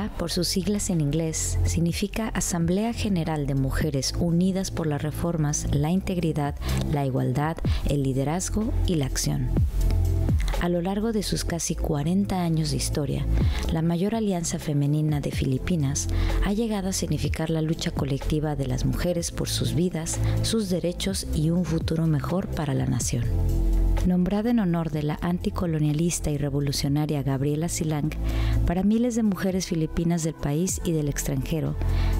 Gabriela, por sus siglas en inglés, significa Asamblea General de Mujeres Unidas por las Reformas, la Integridad, la Igualdad, el Liderazgo y la Acción. A lo largo de sus casi 40 años de historia, la mayor alianza femenina de Filipinas ha llegado a significar la lucha colectiva de las mujeres por sus vidas, sus derechos y un futuro mejor para la nación. Nombrada en honor de la anticolonialista y revolucionaria Gabriela Silang, para miles de mujeres filipinas del país y del extranjero,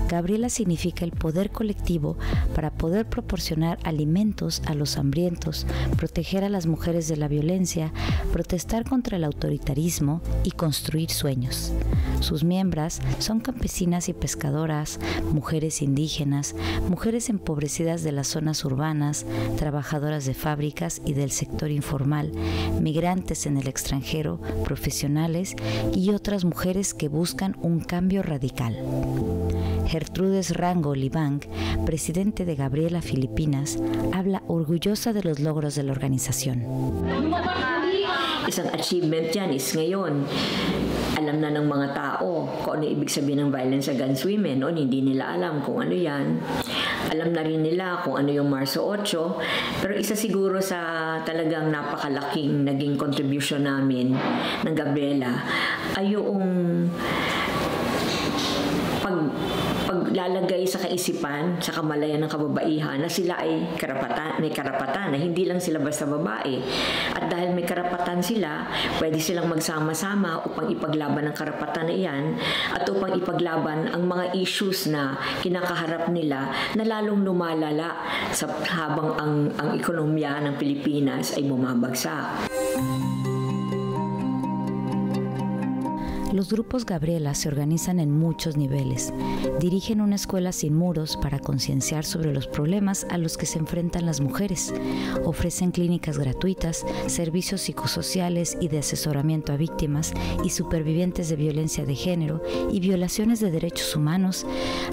Gabriela significa el poder colectivo para poder proporcionar alimentos a los hambrientos, proteger a las mujeres de la violencia, protestar contra el autoritarismo y construir sueños. Sus miembros son campesinas y pescadoras, mujeres indígenas, mujeres empobrecidas de las zonas urbanas, trabajadoras de fábricas y del sector informal, migrantes en el extranjero, profesionales y otras mujeres que buscan un cambio radical. Gertrudes Rango Libang, presidente de Gabriela Filipinas, habla orgullosa de los logros de la organización. Isang achievement yan is ngayon, alam na ng mga tao kung ano ibig sabihin ng violence against women. Noon hindi nila alam kung ano yan. Alam na rin nila kung ano yung Marso 8. Pero isa siguro sa talagang napakalaking naging contribution namin ng Gabriela ay yung paglalagay sa kaisipan, sa kamalayan ng kababaihan na sila ay may karapatan, na hindi lang sila basta babae. At dahil may karapatan sila, pwede silang magsama-sama upang ipaglaban ang karapatan na iyan at upang ipaglaban ang mga issues na kinakaharap nila na lalong lumalala habang ang ekonomiya ng Pilipinas ay bumabagsak. Los grupos Gabriela se organizan en muchos niveles. Dirigen una escuela sin muros para concienciar sobre los problemas a los que se enfrentan las mujeres. Ofrecen clínicas gratuitas, servicios psicosociales y de asesoramiento a víctimas y supervivientes de violencia de género y violaciones de derechos humanos,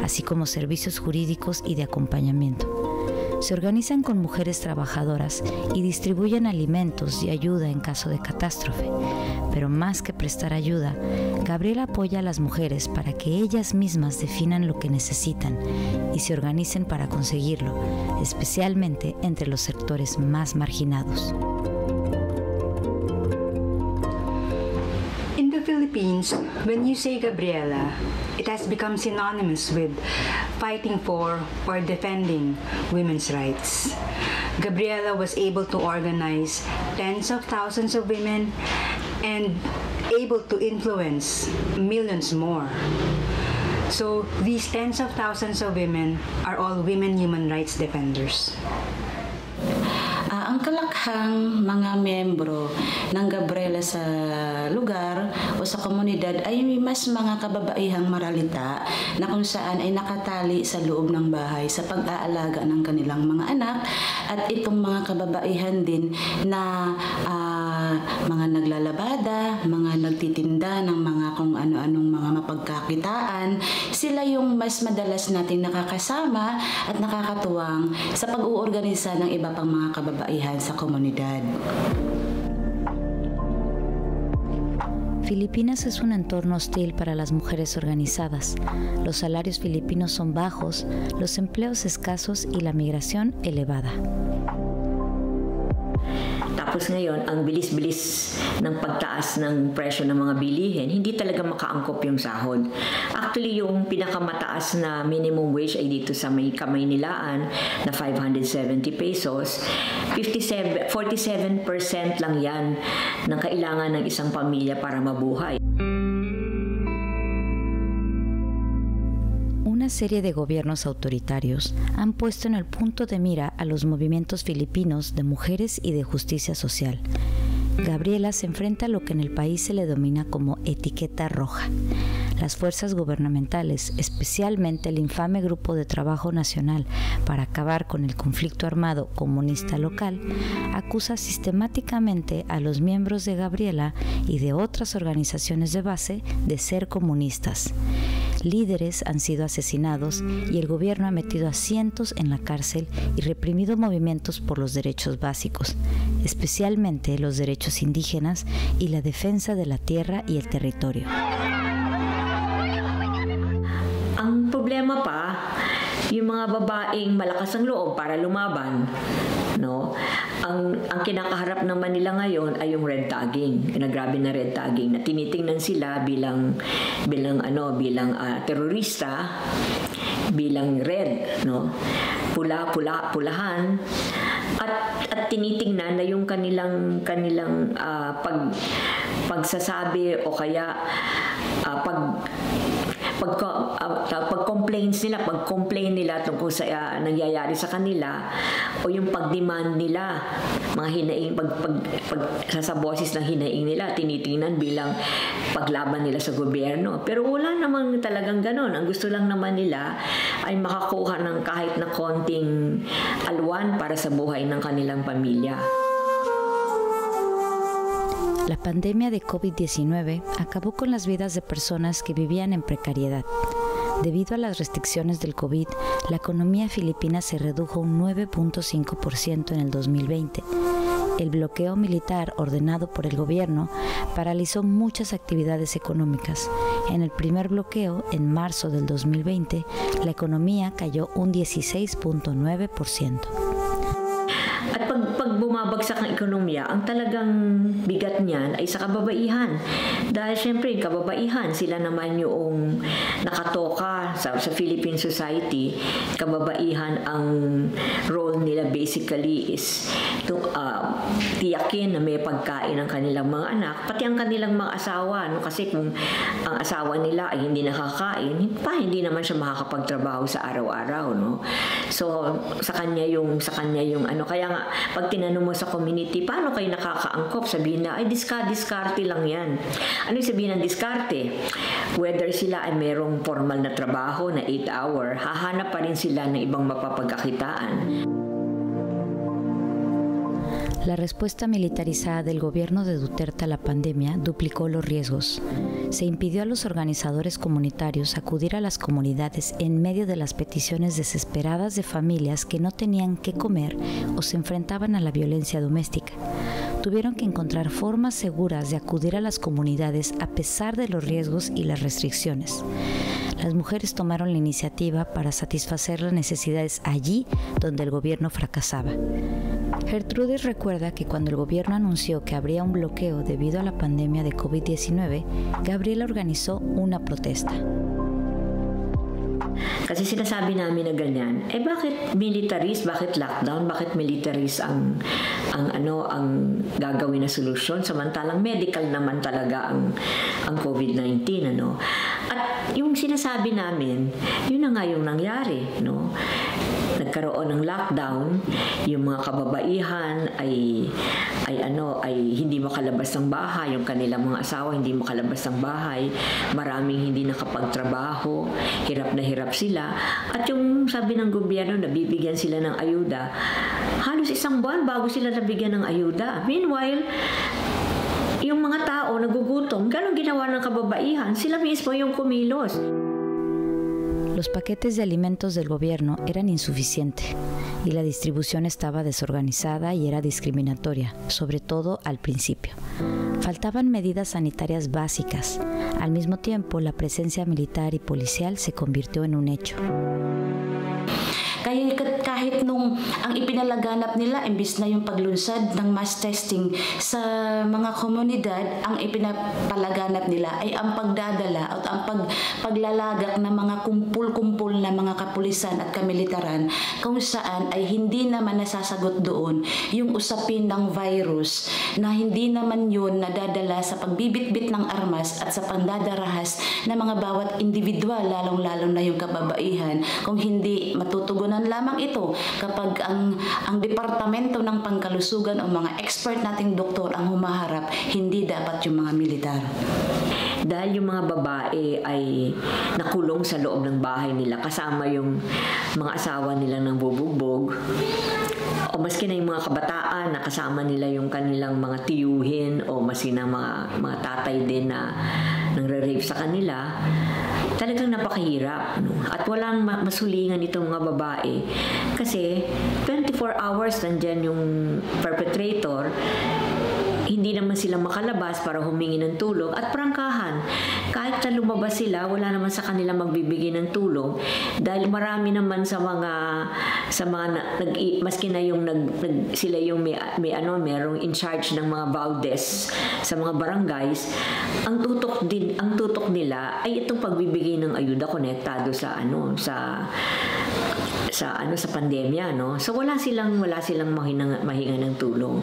así como servicios jurídicos y de acompañamiento. Se organizan con mujeres trabajadoras y distribuyen alimentos y ayuda en caso de catástrofe. Pero más que prestar ayuda, Gabriela apoya a las mujeres para que ellas mismas definan lo que necesitan y se organicen para conseguirlo, especialmente entre los sectores más marginados. In the Philippines, when you say Gabriela, it has become synonymous with fighting for or defending women's rights. Gabriela was able to organize tens of thousands of women and able to influence millions more. So these tens of thousands of women are all women human rights defenders. Ang kalakhang mga miyembro ng Gabriela sa lugar o sa komunidad ay mas mga kababaihang maralita na kung saan ay nakatali sa loob ng bahay sa pag-aalaga ng kanilang mga anak at itong mga kababaihan din na mga naglalabada, mga nagtitinda ng mga kung ano-anong mga mapagkakitaan, sila yung mas madalas nating nakakasama at nakakatuwang sa pag-uorganisa ng iba pang mga kababaihan sa komunidad. Filipinas es un entorno hostil para las mujeres organizadas. Los salarios filipinos son bajos, los empleos escasos y la migración elevada. Tapos ngayon, ang bilis-bilis ng pagtaas ng presyo ng mga bilihin, hindi talaga makaangkop yung sahod. Actually, yung pinakamataas na minimum wage ay dito sa may Kamaynilaan na 570 pesos. 47% lang yan ng kailangan ng isang pamilya para mabuhay. Una serie de gobiernos autoritarios han puesto en el punto de mira a los movimientos filipinos de mujeres y de justicia social. Gabriela se enfrenta a lo que en el país se le denomina como etiqueta roja. Las fuerzas gubernamentales, especialmente el infame Grupo de Trabajo Nacional para acabar con el conflicto armado comunista local, acusa sistemáticamente a los miembros de Gabriela y de otras organizaciones de base de ser comunistas. Líderes han sido asesinados y el gobierno ha metido a cientos en la cárcel y reprimido movimientos por los derechos básicos, especialmente los derechos indígenas y la defensa de la tierra y el territorio. yung mga babaeng malakas ang loob para lumaban, no? Ang kinakaharap naman nila ngayon ay yung red tagging. Grabe na red tagging na tinitingnan sila bilang terorista, bilang red, no? Pulahan at tinitingnan na yung kanilang pagsasabi o kaya pag-complain nila tungkol sa nangyayari sa kanila o yung pag-demand nila, mga hinaing, sa boses ng hinaing nila, tinitingnan bilang paglaban nila sa gobyerno. Pero wala namang talagang ganon. Ang gusto lang naman nila ay makakuha ng kahit na konting alwan para sa buhay ng kanilang pamilya. La pandemia de COVID-19 acabó con las vidas de personas que vivían en precariedad. Debido a las restricciones del COVID, la economía filipina se redujo un 9.5% en el 2020. El bloqueo militar ordenado por el gobierno paralizó muchas actividades económicas. En el primer bloqueo, en marzo del 2020, la economía cayó un 16.9%. At pag bumabagsak ang ekonomiya, ang talagang bigat niyan ay sa kababaihan. Dahil syempre, kababaihan, sila naman yung nakatoka sa Philippine society. Kababaihan, ang role nila basically is tiyakin na may pagkain ang kanilang mga anak, pati ang kanilang mga asawa. No? Kasi kung ang asawa nila ay hindi nakakain, hindi naman siya makakapagtrabaho sa araw-araw. No? So, sa kanya yung kaya nga, pag tinanong mo sa community, paano kayo nakakaangkop? Sabihin na, ay diskarte lang yan. Ano yung sabihin ng diskarte? Whether sila ay merong formal na trabaho na 8-hour, hahanap pa rin sila ng ibang mapapagkakitaan. La respuesta militarizada del gobierno de Duterte a la pandemia duplicó los riesgos. Se impidió a los organizadores comunitarios acudir a las comunidades en medio de las peticiones desesperadas de familias que no tenían qué comer o se enfrentaban a la violencia doméstica. Tuvieron que encontrar formas seguras de acudir a las comunidades a pesar de los riesgos y las restricciones. Las mujeres tomaron la iniciativa para satisfacer las necesidades allí donde el gobierno fracasaba. Gertrudis recuerda que cuando el gobierno anunció que habría un bloqueo debido a la pandemia de COVID-19, Gabriela organizó una protesta. Kasi sinasabi namin na ganyan, bakit militarist, bakit lockdown, bakit militarist ang gagawin na solusyon, samantalang medical naman talaga ang COVID-19, ano? At yung sinasabi namin, yun na nga yung nangyari, no? Nagkaroon ng lockdown, yung mga kababaihan ay hindi makalabas ng bahay, yung kanilang mga asawa hindi makalabas ng bahay, maraming hindi nakapagtrabaho, hirap na hirap sila, at yung sabi ng gobyerno na bibigyan sila ng ayuda, halos 1 buwan bago sila nabigyan ng ayuda. Meanwhile, yung mga tao nagugutom, ganun ginawa ng kababaihan, sila mismo yung kumilos. Los paquetes de alimentos del gobierno eran insuficientes y la distribución estaba desorganizada y era discriminatoria, sobre todo al principio. Faltaban medidas sanitarias básicas. Al mismo tiempo, la presencia militar y policial se convirtió en un hecho. Kaya kahit nung ang ipinalaganap nila, imbis na yung paglunsad ng mass testing sa mga komunidad, ang ipinapalaganap nila ay ang pagdadala at ang paglalagak ng mga kumpul-kumpul na mga kapulisan at kamilitaran kung saan ay hindi naman nasasagot doon yung usapin ng virus na hindi naman yun nadadala sa pagbibitbit ng armas at sa pandadarahas ng mga bawat individual, lalong-lalo na yung kababaihan, kung hindi matutugunan lamang ito kapag ang departamento ng pangkalusugan o mga expert nating doktor ang humaharap, hindi dapat yung mga militar. Dahil yung mga babae ay nakulong sa loob ng bahay nila kasama yung mga asawa nila ng bubugbog, o maski na yung mga kabataan na kasama nila yung kanilang mga tiyuhin o maski na mga tatay din na nangre-rape sa kanila, talagang napakahirap. No? At walang masulingan itong mga babae kasi 24 hours nandyan yung perpetrator, hindi naman sila makalabas para humingi ng tulong at prangkahan. Kahit na lumabas sila, wala naman sa kanila magbibigay ng tulong dahil marami naman sa mga maski na yung sila yung merong in charge ng mga Valdez sa mga barangays, ang tutok nila ay itong pagbibigay ng ayuda konektado sa pandemya, no? So wala silang mahinga ng tulong.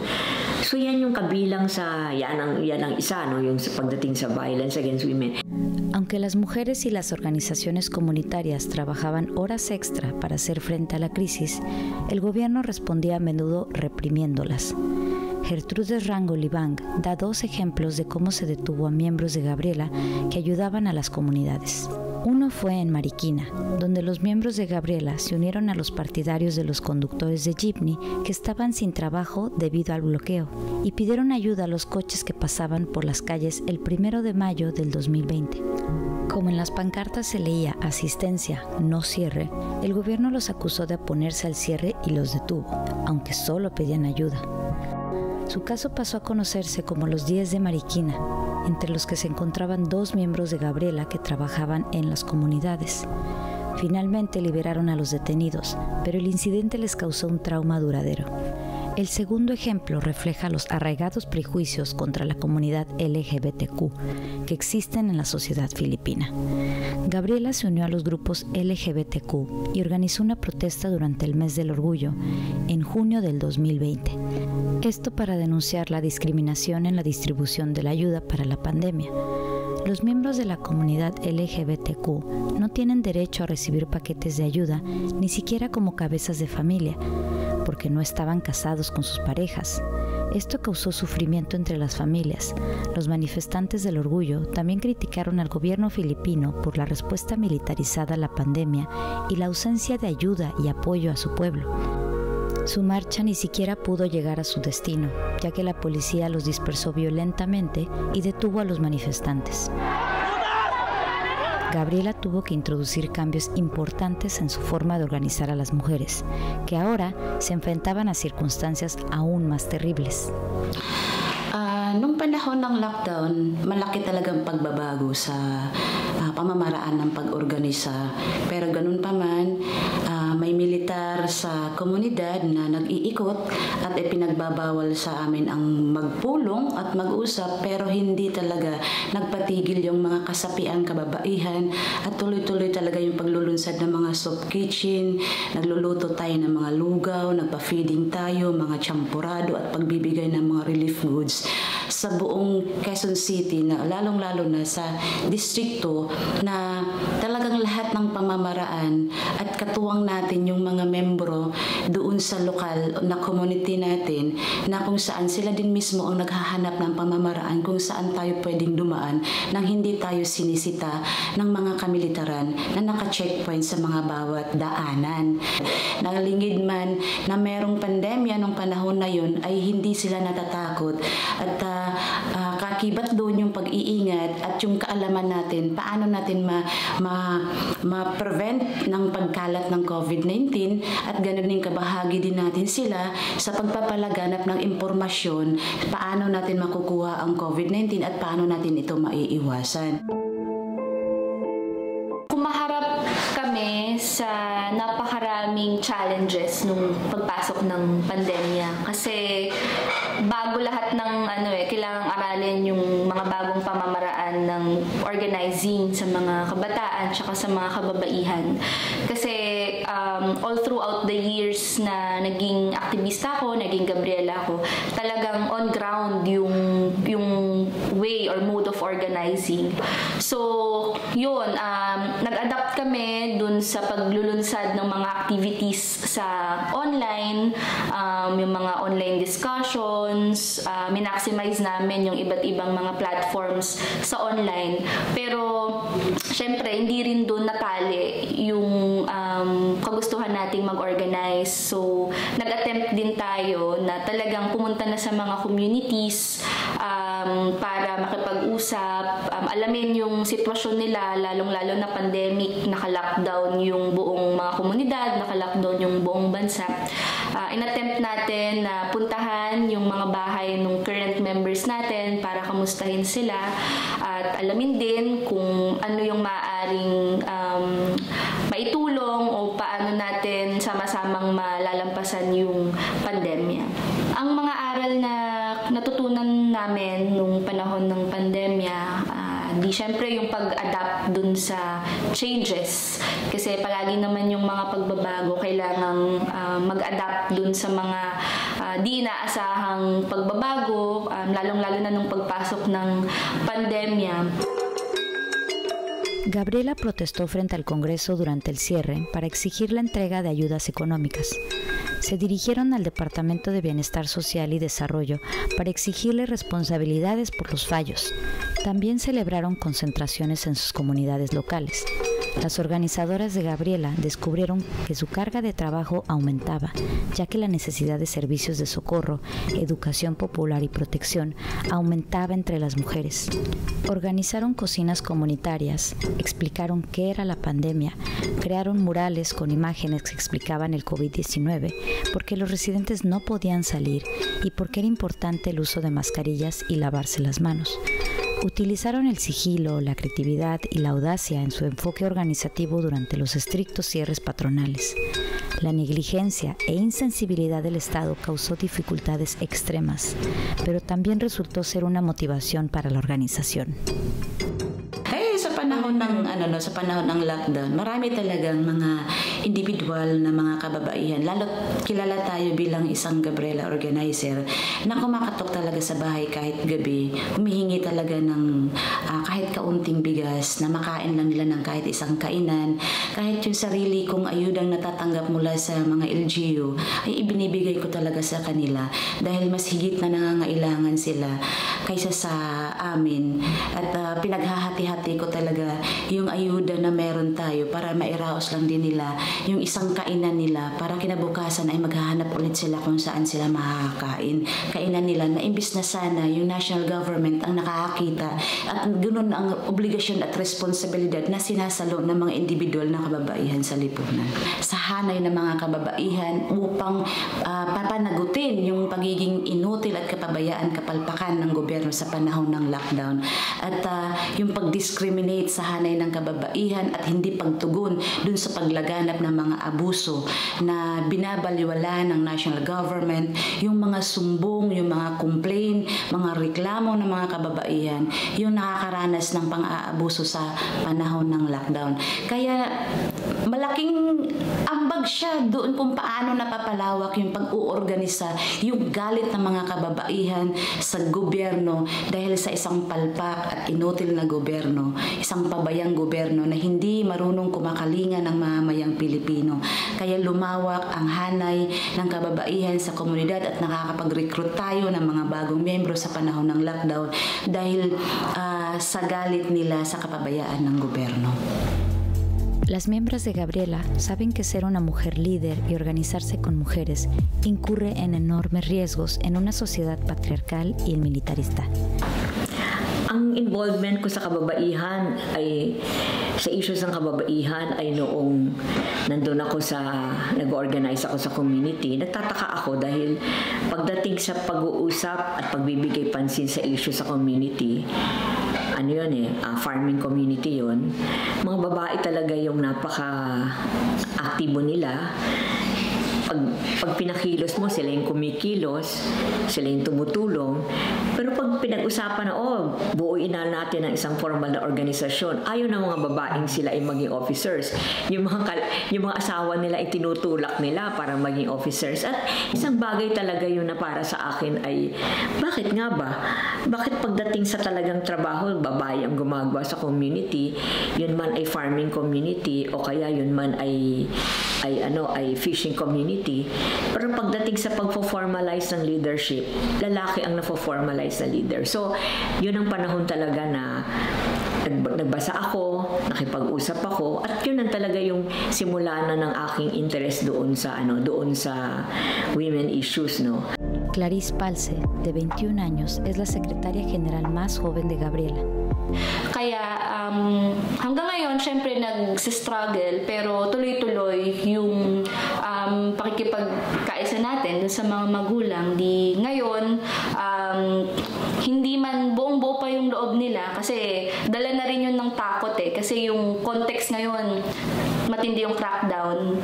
So yan yung kabilang sa yan ang isa, no, yung pagdating sa violence against women. Aunque las mujeres y las organizaciones comunitarias trabajaban horas extra para hacer frente a la crisis, el gobierno respondía a menudo reprimiéndolas. Gertrudes Rango Libang da 2 ejemplos de cómo se detuvo a miembros de Gabriela que ayudaban a las comunidades. Uno fue en Mariquina, donde los miembros de Gabriela se unieron a los partidarios de los conductores de jeepney que estaban sin trabajo debido al bloqueo y pidieron ayuda a los coches que pasaban por las calles el 1 de mayo del 2020. Como en las pancartas se leía asistencia, no cierre, el gobierno los acusó de oponerse al cierre y los detuvo, aunque solo pedían ayuda. Su caso pasó a conocerse como los 10 de Mariquina, entre los que se encontraban 2 miembros de Gabriela que trabajaban en las comunidades. Finalmente liberaron a los detenidos, pero el incidente les causó un trauma duradero. El segundo ejemplo refleja los arraigados prejuicios contra la comunidad LGBTQ que existen en la sociedad filipina. Gabriela se unió a los grupos LGBTQ y organizó una protesta durante el mes del orgullo en junio del 2020. Esto para denunciar la discriminación en la distribución de la ayuda para la pandemia. Los miembros de la comunidad LGBTQ no tienen derecho a recibir paquetes de ayuda, ni siquiera como cabezas de familia, porque no estaban casados con sus parejas. Esto causó sufrimiento entre las familias. Los manifestantes del orgullo también criticaron al gobierno filipino por la respuesta militarizada a la pandemia y la ausencia de ayuda y apoyo a su pueblo. Su marcha ni siquiera pudo llegar a su destino, ya que la policía los dispersó violentamente y detuvo a los manifestantes. Gabriela tuvo que introducir cambios importantes en su forma de organizar a las mujeres, que ahora se enfrentaban a circunstancias aún más terribles. Nung panahon ng lockdown, malaki talagang pagbabago sa pamamaraan ng pag-organisa. Pero ganun pa man, may militar sa komunidad na nag-iikot at ipinagbabawal sa amin ang magpulong at mag-usap, pero hindi talaga nagpatigil yung mga kasapian kababaihan at tuloy-tuloy talaga yung paglulunsad ng mga soup kitchen, nagluluto tayo ng mga lugaw, nagpa-feeding tayo, mga champurado at pagbibigay ng mga relief goods sa buong Quezon City, na lalong-lalo na sa distrikto, na talagang lahat ng pamamaraan at katuwang natin yung mga membro doon sa lokal na community natin, na kung saan sila din mismo ang naghahanap ng pamamaraan kung saan tayo pwedeng dumaan nang hindi tayo sinisita ng mga kamilitaran na naka-checkpoint sa mga bawat daanan. Nalingid man na merong pandemya nung panahon na yun, ay hindi sila natatakot at kakibat doon yung pag-iingat at yung kaalaman natin paano natin ma-prevent ng pagkalat ng COVID-19, at ganoon din kabahagi din natin sila sa pagpapalaganap ng impormasyon paano natin makukuha ang COVID-19 at paano natin ito maiiwasan. Kumaharap kami sa napakaraming challenges nung pagpasok ng pandemya, kasi bago lahat ng kailangang aralin yung mga bagong pamamaraan ng organizing sa mga kabataan tsaka sa mga kababaihan. Kasi all throughout the years na naging aktivista ako, naging Gabriela ako, talagang on ground yung way or mode of organizing. So, yun, nag-adapt kami dun sa paglulunsad ng mga activities sa online, yung mga online discussions, minaximize namin yung iba't ibang mga platforms sa online. Pero, syempre, hindi rin dun natali yung kagustuhan nating mag-organize. So, nag-attempt din tayo na talagang pumunta na sa mga communities para makipag-usap, alamin yung sitwasyon nila, lalong-lalo na pandemic, naka-lockdown yung buong mga komunidad, naka-lockdown yung buong bansa. inattempt natin na puntahan yung mga bahay ng current members natin para kamustahin sila at alamin din kung ano yung maaaring maitulong o paano natin sama-samang malalampasan yung pandemya. Ang mga aral na natutunan namin nung panahon ng pandemya, di syempre yung pag-adapt dun sa changes. Kasi palagi naman yung mga pagbabago kailangang mag-adapt dun sa mga di inaasahang pagbabago, lalong-lalo na nung pagpasok ng pandemya. Gabriela protestó frente al Congreso durante el cierre para exigir la entrega de ayudas económicas. Se dirigieron al Departamento de Bienestar Social y Desarrollo para exigirle responsabilidades por los fallos. También celebraron concentraciones en sus comunidades locales. Las organizadoras de Gabriela descubrieron que su carga de trabajo aumentaba, ya que la necesidad de servicios de socorro, educación popular y protección aumentaba entre las mujeres. Organizaron cocinas comunitarias, explicaron qué era la pandemia, crearon murales con imágenes que explicaban el COVID-19, porque los residentes no podían salir y porque era importante el uso de mascarillas y lavarse las manos. Utilizaron el sigilo, la creatividad y la audacia en su enfoque organizativo durante los estrictos cierres patronales. La negligencia e insensibilidad del Estado causó dificultades extremas, pero también resultó ser una motivación para la organización. Sa panahon ng lockdown, marami talagang mga individual na mga kababaihan, lalo kilala tayo bilang isang Gabriela organizer, na kumakatok talaga sa bahay kahit gabi, humihingi talaga ng kahit kaunting bigas, na makain lang nila ng kahit isang kainan, kahit yung sarili kong ayudang natatanggap mula sa mga LGU, ay ibinibigay ko talaga sa kanila dahil mas higit na nangangailangan sila kaysa sa amin. At pinaghahati-hati ko talaga yung ayuda na meron tayo para mairaos lang din nila yung isang kainan nila para kinabukasan ay maghahanap ulit sila kung saan sila makakain. Kainan nila na imbis na sana yung national government ang nakakakita at ganoon ang obligasyon at responsibilidad na sinasalo ng mga individual na kababaihan sa lipunan. Sa hanay ng mga kababaihan upang papanagutin yung pagiging inutil at kapabayaan kapalpakan ng gobyerno sa panahon ng lockdown at yung pag-discriminate sa hanay ng kababaihan at hindi pagtugon dun sa paglaganap ng mga abuso na binabaliwala ng national government, yung mga sumbong, yung mga complaint, mga reklamo ng mga kababaihan, yung nakakaranas ng pang-aabuso sa panahon ng lockdown. Kaya malaking ambag siya doon kung paano napapalawak yung pag-uorganisa, yung galit ng mga kababaihan sa gobyerno dahil sa isang palpak at inutil na gobyerno, isang pabayang gobyerno na hindi marunong kumakalinga ng mamamayang Pilipino. Kaya lumawak ang hanay ng kababaihan sa komunidad at nakakapag-recruit tayo ng mga bagong miyembro sa panahon ng lockdown dahil sa galit nila sa kapabayaan ng gobyerno. Las miembros de Gabriela saben que ser una mujer líder y organizarse con mujeres incurre en enormes riesgos en una sociedad patriarcal y militarista. Ang involvement ko sa kababaihan ay sa issues ng kababaihan ay noong nandun ako nag-organize ako sa community, nagtataka ako dahil pagdating sa pag-uusap at pagbibigay pansin sa issues sa community, farming community yun, mga babae talaga yung napaka-aktibo nila. Pag pinakilos mo, sila yung kumikilos, sila yung tumutulong. Pero pag pinag-usapan na, buuin na natin ang isang formal na organisasyon, ayaw ng mga babaeng sila ay maging officers. Yung mga asawa nila ay tinutulak nila para maging officers. At isang bagay talaga yun na para sa akin ay, bakit nga ba? Bakit pagdating sa talagang trabaho, babae ang gumagawa sa community, yun man ay farming community o kaya yun man ay fishing community. Pero pagdating sa pagpo-formalize ng leadership, lalaki ang nafo-formalize na leader. So, yun ang panahon talaga na nagbasa ako, nakipag-usap ako, at yun ang talaga yung simula na ng aking interest doon sa women issues, no. Clarice Palce, de 21 años, es la secretaria general más joven de Gabriela. Kaya hanggang ngayon, syempre nag-struggle, pero tuloy-tuloy yung pakikipagkaisa natin dun sa mga magulang, di ngayon, hindi man buong-buo pa yung loob nila kasi dala na rin yun ng takot kasi yung context ngayon, matindi yung crackdown,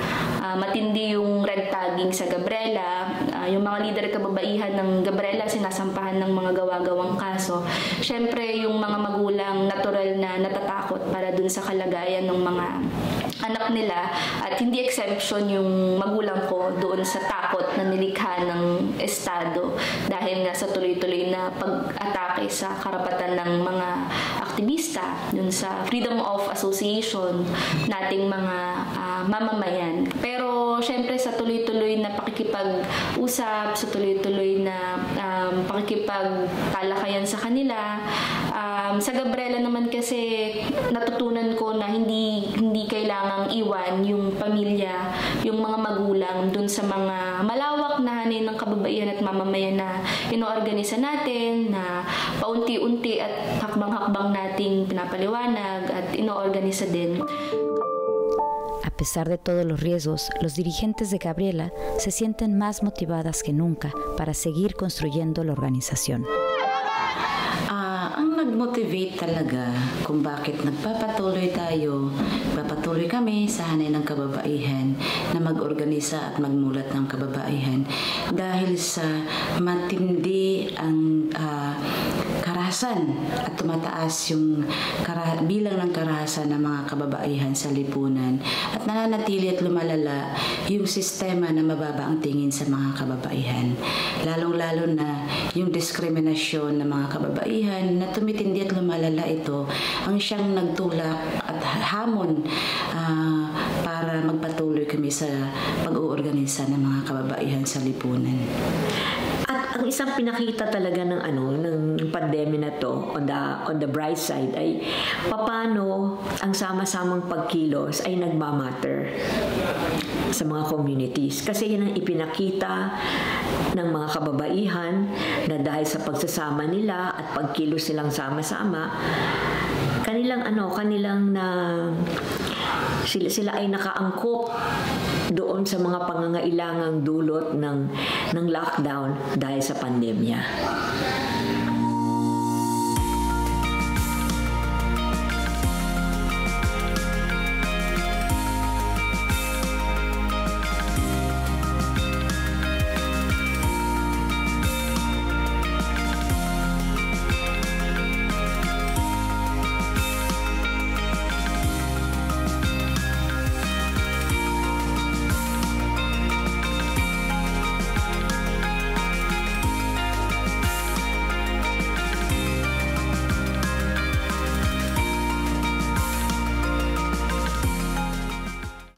matindi yung red tagging sa Gabriela, yung mga leader kababaihan ng Gabriela sinasampahan ng mga gawa-gawang kaso. Syempre yung mga magulang natural na natatakot para dun sa kalagayan ng mga anak nila at hindi exemption yung magulang ko doon sa takot na nilikha ng Estado dahil nga sa tuloy-tuloy na pag-atake sa karapatan ng mga aktivista, yun sa freedom of association nating mga mamamayan. Pero syempre sa tuloy-tuloy na pakikipag-usap, sa tuloy-tuloy na pakikipagtalakayan sa kanila, sa Gabriela naman kasi natutunan ko na hindi kailangang iwan yung pamilya, yung mga magulang dun sa mga malawak na hanin ng kababaihan at mamamayan na inoorganisa natin, na paunti-unti at hakbang-hakbang nating pinapaliwanag at inoorganisa din. A pesar de todos los riesgos, los dirigentes de Gabriela se sienten más motivadas que nunca para seguir construyendo la organización. Ang nag-motivate talaga kung bakit nagpapatuloy kami sa hanay ng kababaihan na mag-organisa at magmulat ng kababaihan dahil sa matindi ang karahasan at tumataas yung bilang ng karahasan ng mga kababaihan sa lipunan at nananatili at lumalala yung sistema na mababa ang tingin sa mga kababaihan. Lalong-lalo na yung diskriminasyon ng mga kababaihan na tumitindi at lumalala ito ang siyang nagtulak at hamon para magpatuloy kami sa pag-uorganisa ng mga kababaihan sa lipunan. At ang isang pinakita talaga ng pandemya na to on the bright side ay paano ang sama-samang pagkilos ay nagmamatter sa mga communities. Kasi yan ang ipinakita ng mga kababaihan na dahil sa pagsasama nila at pagkilos silang sama-sama, sila ay nakaangkop doon sa mga pangangailangang dulot ng lockdown dahil sa pandemya.